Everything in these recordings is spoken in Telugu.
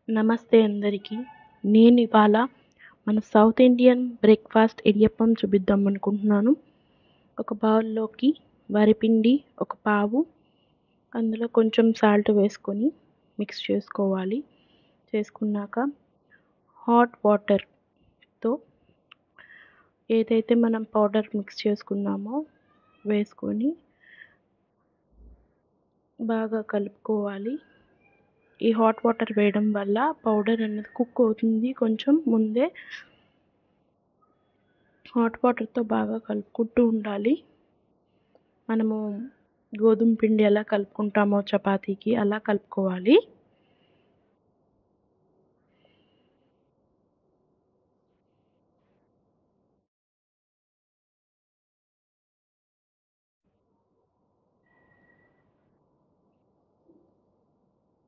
నమస్తే అందరికీ. నేను ఇవాళ మన సౌత్ ఇండియన్ బ్రేక్‌ఫాస్ట్ ఇడియప్పం చూపిద్దాం అనుకుంటున్నాను. ఒక బౌల్‌లోకి వరిపిండి ఒక పావు, అందులో కొంచెం సాల్ట్ వేసుకొని మిక్స్ చేసుకోవాలి. చేసుకున్నాక హాట్ వాటర్‌తో ఏదైతే మనం పౌడర్ మిక్స్ చేసుకున్నామో వేసుకొని బాగా కలుపుకోవాలి. ఈ హాట్ వాటర్ వేయడం వల్ల పౌడర్ అనేది కుక్ అవుతుంది కొంచెం ముందే. హాట్ వాటర్‌తో బాగా కలుపుకుంటూ ఉండాలి. మనము గోధుమ పిండి ఎలా కలుపుకుంటామో చపాతీకి అలా కలుపుకోవాలి.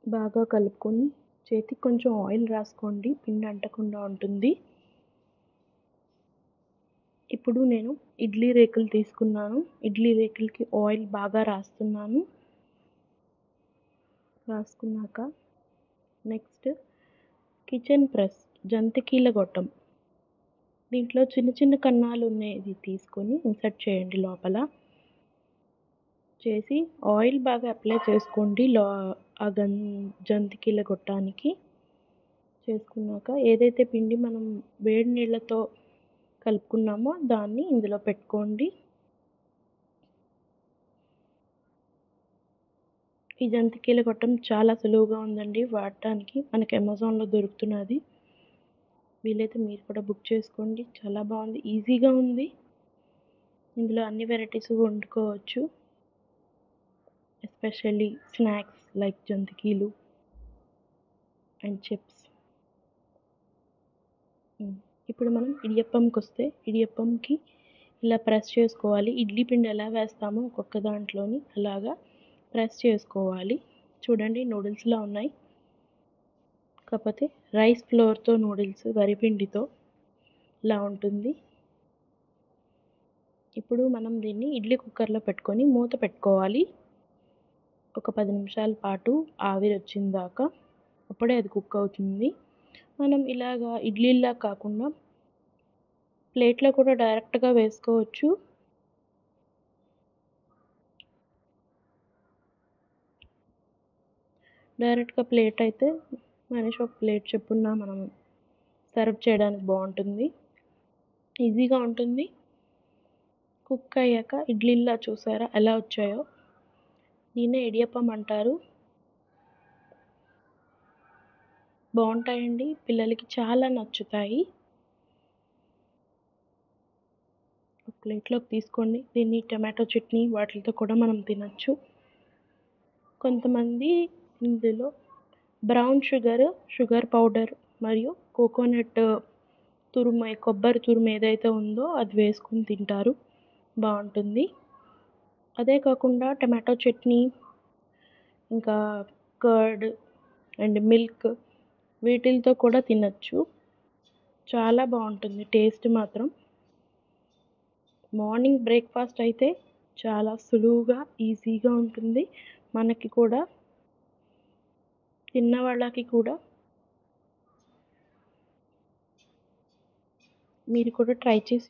బాగా కలుపుకొని చేతికి కొంచెం ఆయిల్ రాసుకోండి, పిండి అంటకుండా ఉంటుంది. ఇప్పుడు నేను ఇడ్లీ రేకులు తీసుకున్నాను. ఇడ్లీ రేకులకి ఆయిల్ బాగా రాస్తున్నాను. రాసుకున్నాక నెక్స్ట్ కిచెన్ ప్రెస్, జంతికీల గొట్టం. దీంట్లో చిన్న చిన్న కన్నాలు ఉన్నది తీసుకొని ఇన్సర్ట్ చేయండి లోపల. చేసి ఆయిల్ బాగా అప్లై చేసుకోండి జంతికీల గొట్టానికి. చేసుకున్నాక ఏదైతే పిండి మనం వేడి నీళ్ళతో కలుపుకున్నామో దాన్ని ఇందులో పెట్టుకోండి. ఈ జంతికీల గొట్టం చాలా సులువుగా ఉందండి వాడటానికి. మనకి అమెజాన్‌లో దొరుకుతున్నది. వీలైతే మీరు కూడా బుక్ చేసుకోండి. చాలా బాగుంది, ఈజీగా ఉంది. ఇందులో అన్ని వెరైటీస్ వండుకోవచ్చు. ఎస్పెషల్లీ స్నాక్స్ లైక్ జంతికీలు అండ్ చిప్స్. ఇప్పుడు మనం ఇడియప్పంకొస్తే ఇడియప్పంకి ఇలా ప్రెస్ చేసుకోవాలి. ఇడ్లీ పిండి ఎలా వేస్తామో ఒక్కొక్క దాంట్లోని అలాగా ప్రెస్ చేసుకోవాలి. చూడండి నూడిల్స్‌లా ఉన్నాయి. కాకపోతే రైస్ ఫ్లోర్‌తో నూడిల్స్, వరిపిండితో ఇలా ఉంటుంది. ఇప్పుడు మనం దీన్ని ఇడ్లీ కుక్కర్‌లో పెట్టుకొని మూత పెట్టుకోవాలి. ఒక 10 నిమిషాల పాటు ఆవిరి వచ్చిందాకా. అప్పుడే అది కుక్ అవుతుంది. మనం ఇలాగా ఇడ్లీలా కాకుండా ప్లేట్‌లో కూడా డైరెక్ట్‌గా వేసుకోవచ్చు. డైరెక్ట్‌గా ప్లేట్ అయితే మనిషి ఒక ప్లేట్ చొప్పున మనం సర్వ్ చేయడానికి బాగుంటుంది. ఈజీగా ఉంటుంది. కుక్ అయ్యాక ఇడ్లీలా చూసారా ఎలా వచ్చాయో? దీన్నే ఇడియప్పం అంటారు. బాగుంటాయండి, పిల్లలకి చాలా నచ్చుతాయి. ఒక ప్లేట్‌లోకి తీసుకోండి. దీన్ని టమాటో చట్నీ వాటిలతో కూడా మనం తినొచ్చు. కొంతమంది ఇందులో బ్రౌన్ షుగర్ పౌడర్ మరియు కోకోనట్ కొబ్బరి తురుము ఏదైతే ఉందో అది వేసుకొని తింటారు. బాగుంటుంది. అదే కాకుండా టమాటో చట్నీ, ఇంకా కర్డ్ అండ్ మిల్క్ వీటిలతో కూడా తినొచ్చు. చాలా బాగుంటుంది టేస్ట్ మాత్రం. మార్నింగ్ బ్రేక్‌ఫాస్ట్ అయితే చాలా సులువుగా, ఈజీగా ఉంటుంది. మనకి కూడా తిన్న వాళ్ళకి కూడా మీరు కూడా ట్రై చేసి